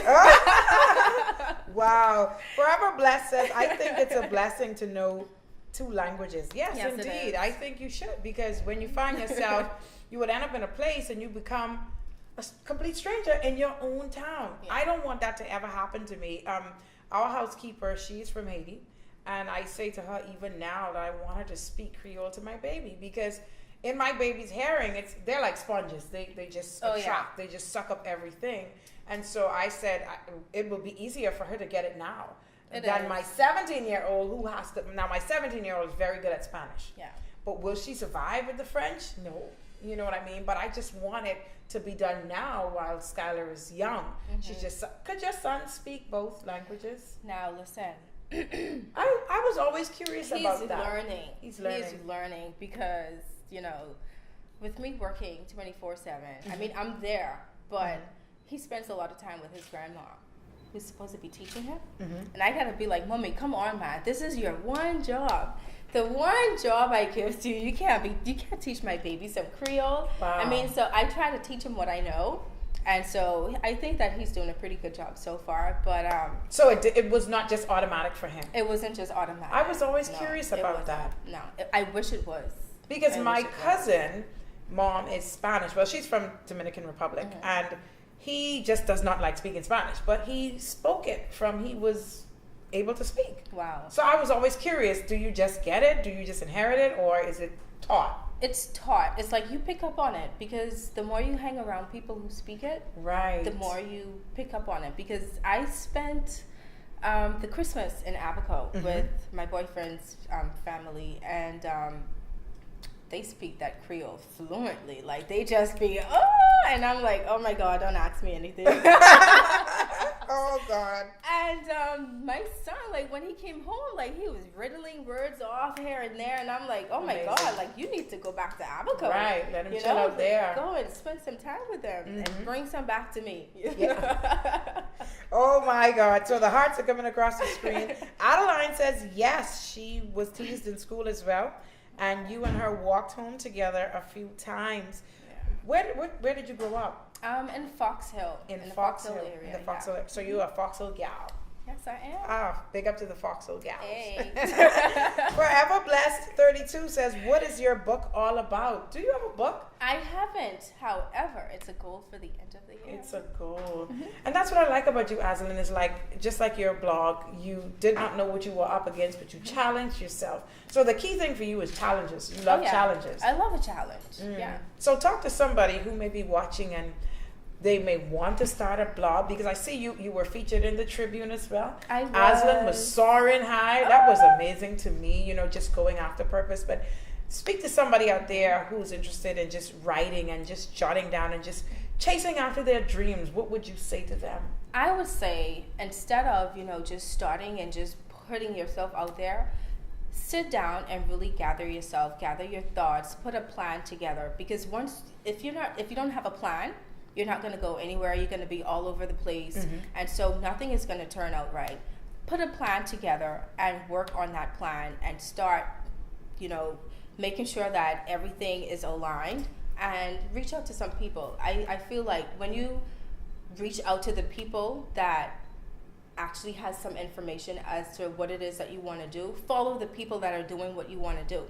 Wow. Forever Blessed says, I think it's a blessing to know 2 languages. Yes, Yes, indeed. I think you should, because when you find yourself, you would end up in a place and you become a complete stranger in your own town. Yeah. I don't want that to ever happen to me. Our housekeeper, she's from Haiti, and I say to her even now that I want her to speak Creole to my baby, because in my baby's hearing, they're like sponges. They just attract. They just suck up everything. And so I said it would be easier for her to get it now than my 17-year-old who has to. Now my 17-year-old is very good at Spanish. Yeah. But will she survive with the French? No. You know what I mean? But I just want it to be done now while Skylar is young. Mm-hmm. Could your son speak both languages? Now listen. I was always curious about that. He's learning because, with me working 24/7, I mean, I'm there, but he spends a lot of time with his grandma, who's supposed to be teaching him. Mm-hmm. And I gotta be like, Mommy, come on, man. This is your one job. The one job I give to you, you can't teach my baby some Creole. Wow. I mean, so I try to teach him what I know. And so I think that he's doing a pretty good job so far. But so it was not just automatic for him. It wasn't just automatic. I was always curious about that. No, I wish it was. Because my cousin, mom is Spanish. Well, she's from Dominican Republic, and he just does not like speaking Spanish. But he spoke it from he was able to speak. Wow. So I was always curious: do you just get it? Do you just inherit it, or is it taught? It's taught. It's like you pick up on it, because the more you hang around people who speak it, right, the more you pick up on it. Because I spent the Christmas in Abaco with my boyfriend's family, and they speak that Creole fluently. Like, they just be, and I'm like, oh my God, don't ask me anything. Oh God. And my son, like, when he came home, like, he was riddling words off here and there, and I'm like, oh my God, like, you need to go back to Abaco. Right, let him chill out there. Go and spend some time with them and bring some back to me. Yeah. Oh my God. So the hearts are coming across the screen. Adeline says yes, she was teased in school as well, and you and her walked home together a few times. Yeah. Where did you grow up? In Fox Hill. In the Fox Hill area. In the Fox Hill. So you're a Fox Hill gal. Yes, I am. Ah, big up to the Fox Hill gals. Hey. Forever Blessed 32 says, what is your book all about? Do you have a book? I haven't. However, it's a goal for the end of the year. It's a goal. And that's what I like about you, Asline, is like, just like your blog, you did not know what you were up against, but you challenged yourself. So the key thing for you is challenges. You love challenges. I love a challenge. Yeah. So talk to somebody who may be watching and they may want to start a blog, because I see you were featured in the Tribune as well. I was. Asline was soaring high. That was amazing to me, just going after purpose. But speak to somebody out there who's interested in just writing and just jotting down and just chasing after their dreams. What would you say to them? I would say, instead of, just starting and just putting yourself out there, sit down and really gather yourself, gather your thoughts, put a plan together. Because if you don't have a plan, you're not going to go anywhere. You're going to be all over the place. And so nothing is going to turn out right. Put a plan together and work on that plan and start, making sure that everything is aligned, and reach out to some people. I feel like when you reach out to the people that actually has some information as to what it is that you want to do, follow the people that are doing what you want to do.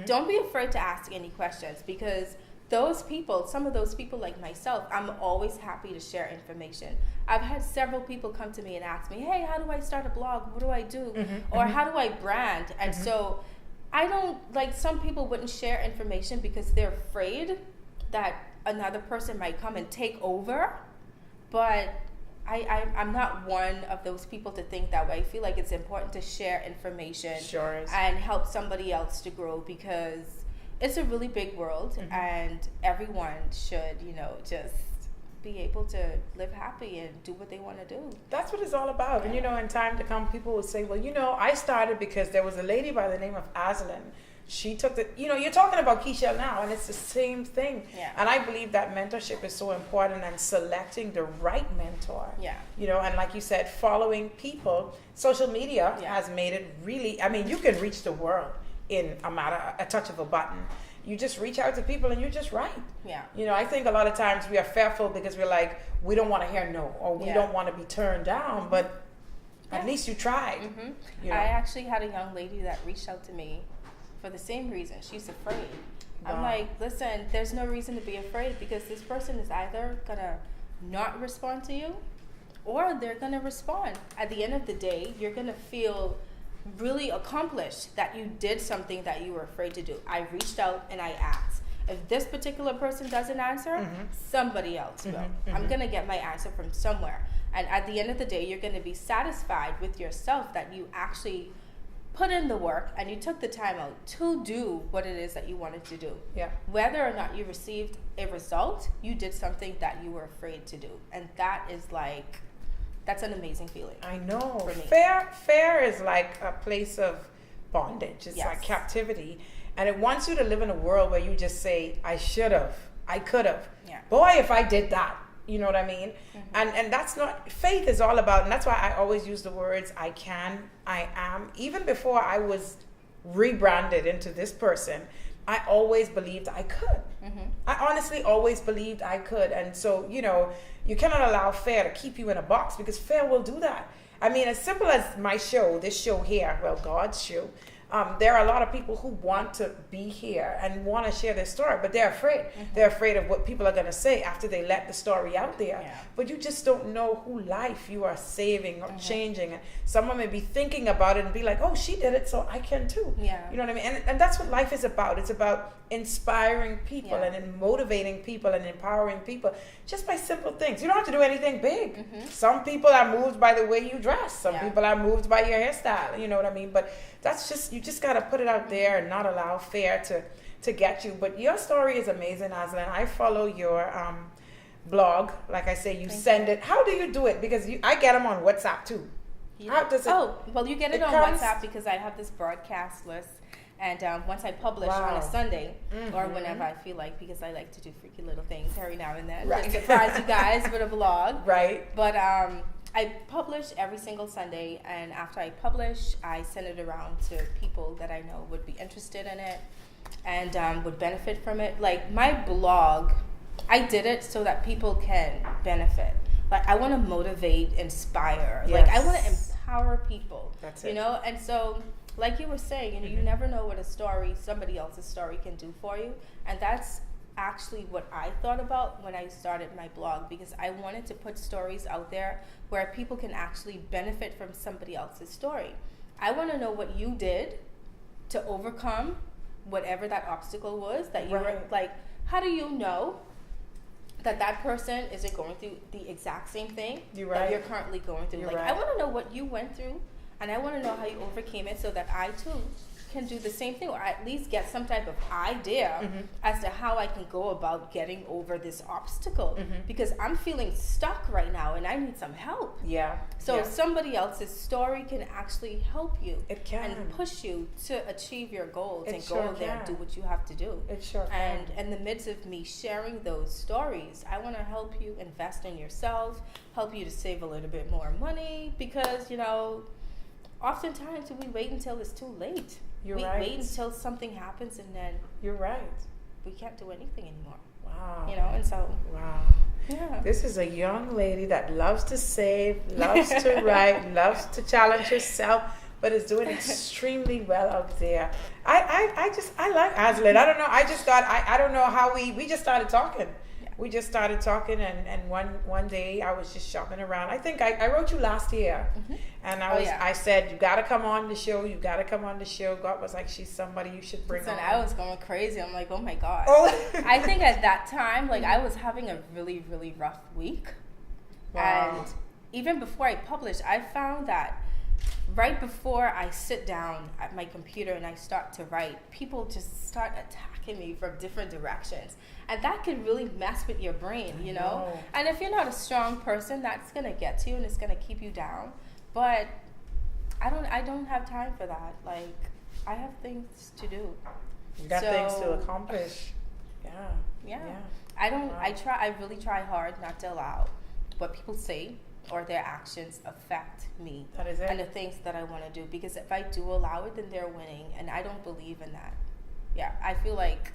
Don't be afraid to ask any questions, because some of those people like myself, I'm always happy to share information. I've had several people come to me and ask me, hey, how do I start a blog? What do I do? Or how do I brand? And so I don't, like, some people wouldn't share information because they're afraid that another person might come and take over. But I'm not one of those people to think that way. I feel like it's important to share information and help somebody else to grow, because it's a really big world, and everyone should, just be able to live happy and do what they want to do. That's what it's all about. And, in time to come, people will say, well, I started because there was a lady by the name of Asline. She took you're talking about Keisha now, and it's the same thing. Yeah. And I believe that mentorship is so important, and selecting the right mentor. Yeah. And like you said, following people. Social media has made it really, you can reach the world in a touch of a button. You just reach out to people and you just write. Yeah. I think a lot of times we are fearful because we're like, we don't want to hear no, or we don't want to be turned down, but at least you tried. Mm-hmm. I actually had a young lady that reached out to me for the same reason. She's afraid. Wow. I'm like, listen, there's no reason to be afraid, because this person is either going to not respond to you or they're going to respond. At the end of the day, you're going to feel really accomplished that you did something that you were afraid to do. I reached out and I asked. If this particular person doesn't answer, somebody else will. I'm going to get my answer from somewhere. And at the end of the day, you're going to be satisfied with yourself that you actually put in the work and you took the time out to do what it is that you wanted to do. Yeah. Whether or not you received a result, you did something that you were afraid to do. And that is that's an amazing feeling. I know. For me. Fear is like a place of bondage. It's like captivity. And it wants you to live in a world where you just say, I should have, I could have. Yeah. Boy, if I did that. You know what I mean? And that's not, faith is all about, and that's why I always use the words I can, I am. Even before I was rebranded into this person, I always believed I could. I honestly always believed I could. And so, you cannot allow fear to keep you in a box, because fear will do that. As simple as my show, this show here, well, God's show, there are a lot of people who want to be here and want to share their story, but they're afraid. They're afraid of what people are going to say after they let the story out there. Yeah. But you just don't know who life you are saving or changing. Someone may be thinking about it and be like, oh, she did it, so I can too. Yeah. You know what I mean? And that's what life is about. It's about inspiring people and motivating people and empowering people just by simple things. You don't have to do anything big. Some people are moved by the way you dress. Some people are moved by your hairstyle. You know what I mean? But that's just, you just got to put it out there and not allow fear to get you. But your story is amazing, Asline. I follow your blog. Like I say, you send it. How do you do it? Because I get them on WhatsApp too. How does it? You get it on WhatsApp because I have this broadcast list. And once I publish on a Sunday or whenever I feel like, because I like to do freaky little things every now and then, just surprise you guys with a vlog. Right. But I publish every single Sunday, and after I publish, I send it around to people that I know would be interested in it and would benefit from it. Like my blog, I did it so that people can benefit. Like I want to motivate, inspire. Like I want to empower people. That's it. And so, like you were saying, you never know what somebody else's story can do for you. And that's actually what I thought about when I started my blog, because I wanted to put stories out there where people can actually benefit from somebody else's story. I want to know what you did to overcome whatever that obstacle was that you were like. How do you know that person isn't going through the exact same thing that you're currently going through? I want to know what you went through, and I want to know how you overcame it so that I too can do the same thing, or at least get some type of idea as to how I can go about getting over this obstacle, because I'm feeling stuck right now and I need some help. So somebody else's story can actually help you. It can. And push you to achieve your goals and sure go there and do what you have to do. It sure can. And in the midst of me sharing those stories, I want to help you invest in yourself, help you to save a little bit more money, because oftentimes we wait until it's too late. We wait until something happens, and then we can't do anything anymore. Wow. And so This is a young lady that loves to save, loves to write, loves to challenge herself, but is doing extremely well out there. I like Asline. I don't know. I just thought I don't know how we just started talking. We just started talking, and one day I was just shopping around. I think I wrote you last year, and I said, you got to come on the show. You got to come on the show. God was like, she's somebody you should bring on. I was going crazy. I'm like, oh my God. I think at that time, I was having a really, really rough week. Wow. And even before I published, I found that right before I sit down at my computer and I start to write, people just start attacking me from different directions. And that can really mess with your brain, you know? And if you're not a strong person, that's going to get to you and it's going to keep you down. But I don't have time for that. Like, I have things to do. You got things to accomplish. Yeah. I really try hard not to allow what people say or their actions affect me. That is it. And the things that I want to do. Because if I do allow it, then they're winning. And I don't believe in that. Yeah, I feel like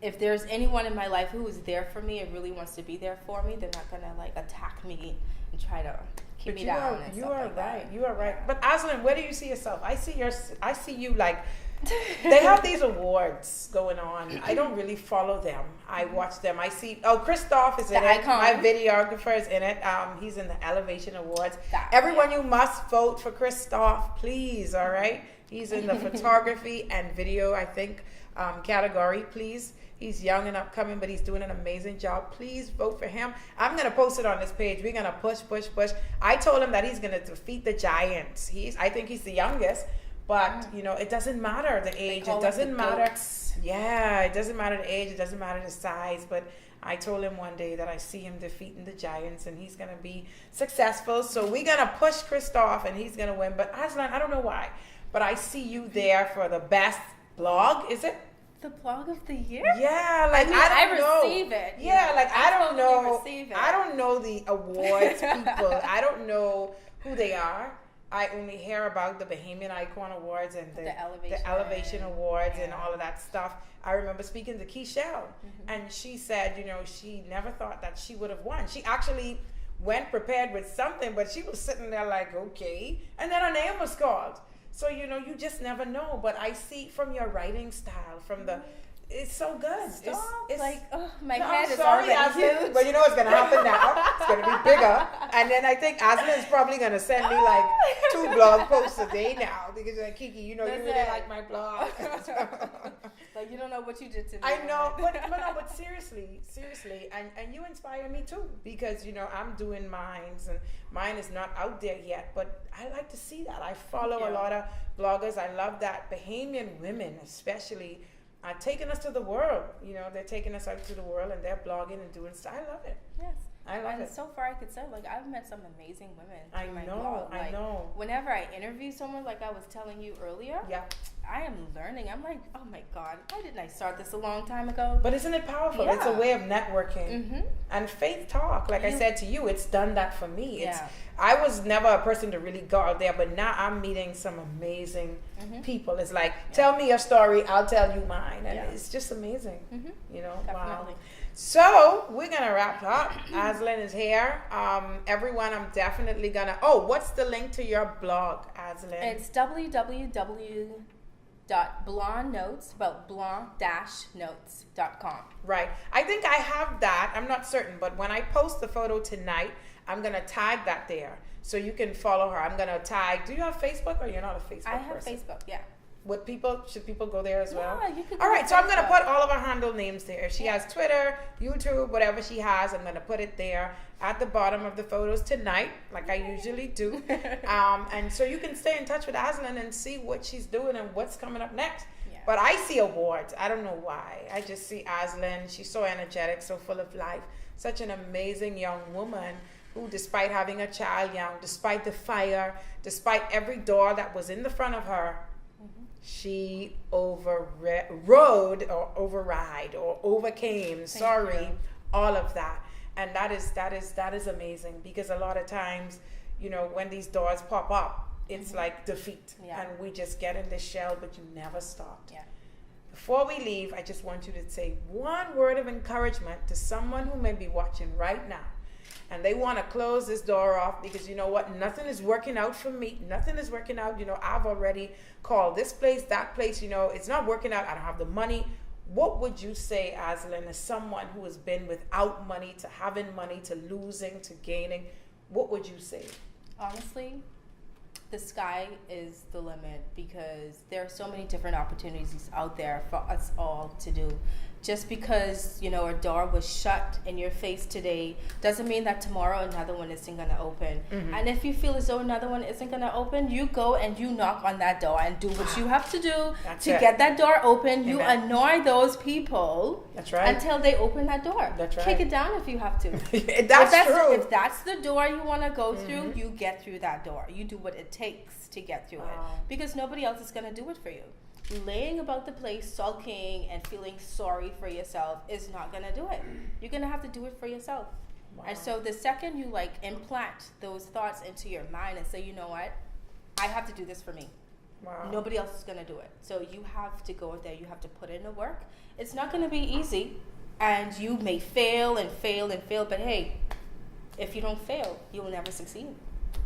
if there's anyone in my life who is there for me and really wants to be there for me, they're not going to like attack me and try to keep me down. You are right. You are right. But Asline, where do you see yourself? I see you like, they have these awards going on. I don't really follow them. I watch them. I see, Christoph is in it. Icon. My videographer is in it. He's in the Elevation Awards. Everyone, you must vote for Christoph, please, all right? He's in the photography and video, I think, category, please. He's young and upcoming, but he's doing an amazing job. Please vote for him. I'm going to post it on this page. We're going to push. I told him that he's going to defeat the giants. I think he's the youngest. But, you know, it doesn't matter the age. It doesn't matter. Yeah, it doesn't matter the age. It doesn't matter the size. But I told him one day that I see him defeating the giants and he's going to be successful. So we're going to push Christoph and he's going to win. But Asline, I don't know why, but I see you there for the best blog. Is it? The blog of the year? Yeah, like I don't know. Receive it. Yeah, like I don't know. Receive it. I don't know the awards people. I don't know who they are. I only hear about the Bahamian Icon Awards and the Elevation Awards and all of that stuff. I remember speaking to Keishelle, and she said, you know, she never thought that she would have won. She actually went prepared with something, but she was sitting there like, okay. And then her name was called. So, you know, you just never know. But I see from your writing style, from the... It's so good. Stop. It's like, my head is already huge. But you know what's going to happen now? It's going to be bigger. And then I think Asline is probably going to send me like 2 blog posts a day now. Because like, Kiki, you know, you really like my blog. Like, you don't know what you did to me. I know. But seriously. And you inspire me too. Because, you know, I'm doing mines. And mine is not out there yet. But I like to see that. I follow a lot of bloggers. I love that. Bahamian women especially are taking us to the world. You know, they're taking us out to the world and they're blogging and doing stuff. I love it. Yes. I love it. And so far I could say, like, I've met some amazing women through my know, blog. Like, I know. Whenever I interview someone, like I was telling you earlier, I am learning. I'm like, oh my God, why didn't I start this a long time ago? But isn't it powerful? It's a way of networking. And Faith Talk, like I said to you, it's done that for me. I was never a person to really go out there, but now I'm meeting some amazing people. It's like, tell me your story, I'll tell you mine. And it's just amazing. You know, Definitely. Wow. So we're going to wrap up. Asline is here. Everyone, I'm definitely going to... Oh, what's the link to your blog, Asline? It's www.blancnotes, about blanc-notes.com. Right. I think I have that. I'm not certain, but when I post the photo tonight, I'm going to tag that there. So you can follow her. I'm going to tag... Do you have Facebook or you're not a Facebook person? I have Facebook, yeah. Should people go there as well? Yeah, you could. All right, so I'm going to put all of her handle names there. If she has Twitter, YouTube, whatever she has, I'm going to put it there at the bottom of the photos tonight, like I usually do. And so you can stay in touch with Asline and see what she's doing and what's coming up next. Yeah. But I see awards. I don't know why. I just see Asline. She's so energetic, so full of life. Such an amazing young woman who, despite having a child young, despite the fire, despite every door that was in the front of her, she overcame all of that. And that is amazing, because a lot of times, you know, when these doors pop up, it's like defeat. And we just get in this shell, but you never stopped. Before we leave, I just want you to say one word of encouragement to someone who may be watching right now, and they want to close this door off because, you know what, nothing is working out for me. Nothing is working out. You know, I've already called this place, that place, you know, it's not working out. I don't have the money. What would you say, Asline, as someone who has been without money to having money to losing to gaining? What would you say? Honestly, the sky is the limit because there are so many different opportunities out there for us all to do. Just because, you know, a door was shut in your face today doesn't mean that tomorrow another one isn't going to open. And if you feel as though another one isn't going to open, you go and you knock on that door and do what you have to do get that door open. Amen. You annoy those people. That's right. Until they open that door. That's right. Kick it down if you have to. That's true. If that's the door you want to go through, you get through that door. You do what it takes to get through it. Because nobody else is going to do it for you. Laying about the place, sulking, and feeling sorry for yourself is not going to do it. You're going to have to do it for yourself. Wow. And so the second you like implant those thoughts into your mind and say, you know what, I have to do this for me. Wow. Nobody else is going to do it. So you have to go there. You have to put in the work. It's not going to be easy, and you may fail and fail and fail, but hey, if you don't fail, you will never succeed.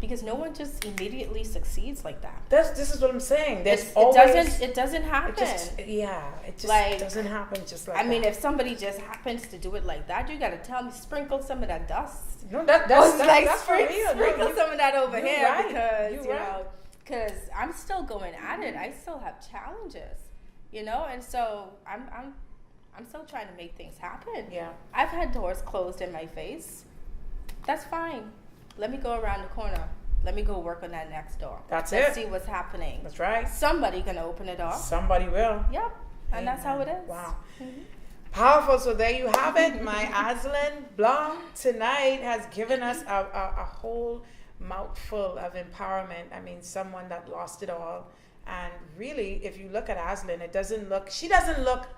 Because no one just immediately succeeds like that. This is what I'm saying. It doesn't happen. It just doesn't happen just like that. I mean, if somebody just happens to do it like that, you got to tell me, sprinkle some of that dust. No, that's for real. Sprinkle some of that over here right. because I'm still going at it. I still have challenges, you know, and so I'm still trying to make things happen. Yeah, I've had doors closed in my face. That's fine. Let me go around the corner. Let me go work on that next door. Let's see what's happening. That's right. Somebody gonna open it up. Somebody will. Yep. And that's how it is. Wow. Powerful. So there you have it. My Asline Blanc tonight has given us a whole mouthful of empowerment. I mean, someone that lost it all. And really, if you look at Asline, she doesn't look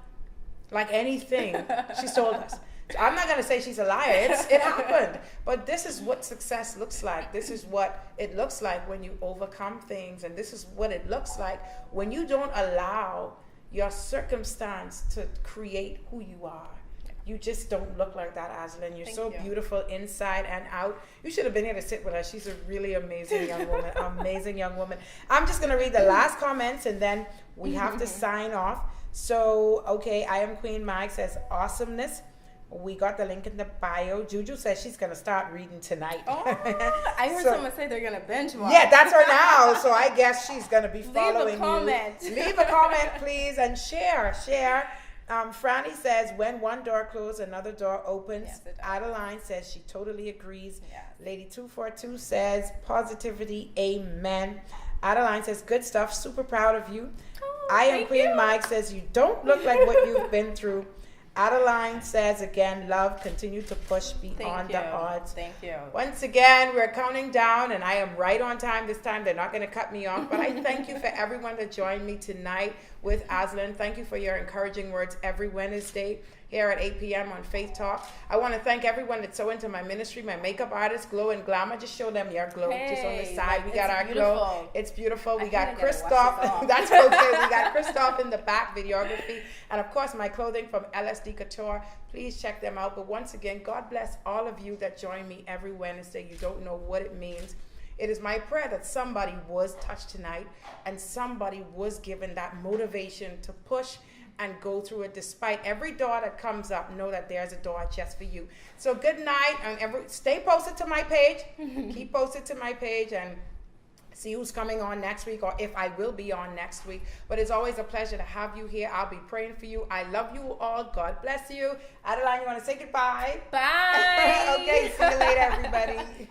like anything she's told us. I'm not going to say she's a liar. It happened. But this is what success looks like. This is what it looks like when you overcome things. And this is what it looks like when you don't allow your circumstance to create who you are. You just don't look like that, Asline. You're so beautiful inside and out. You should have been here to sit with her. She's a really amazing young woman. Amazing young woman. I'm just going to read the last comments and then we have to sign off. So, okay, I Am Queen Mike says, awesomeness. We got the link in the bio. Juju says she's going to start reading tonight. Oh, I heard someone say they're going to binge watch. Yeah, that's her now. So I guess she's going to be following Leave a comment. you. Leave a comment, please, and share. Franny says, when one door closes, another door opens. Yes, Adeline says she totally agrees. Yes. Lady 242 says, positivity, amen. Adeline says, good stuff. Super proud of you. Oh, I Am Queen Mike says, you don't look like what you've been through. Adeline says again, love, continue to push beyond the odds. Thank you. Once again, we're counting down, and I am right on time this time. They're not going to cut me off, but I thank you for everyone that joined me tonight with Asline. Thank you for your encouraging words every Wednesday here at 8 p.m. on Faith Talk. I want to thank everyone that's so into my ministry, my makeup artists, Glow and Glamour. Just show them your glow. Just on the side, we got our glow. It's beautiful. We got Christoph. That's okay. We got Christoph in the back, videography. And of course, my clothing from LSD Couture. Please check them out. But once again, God bless all of you that join me every Wednesday. You don't know what it means. It is my prayer that somebody was touched tonight and somebody was given that motivation to push and go through it. Despite every door that comes up, know that there's a door just for you. So good night, and stay posted to my page. Keep posted to my page and see who's coming on next week, or if I will be on next week. But it's always a pleasure to have you here. I'll be praying for you. I love you all. God bless you. Adeline, you want to say goodbye? Bye. Okay, see you later, everybody.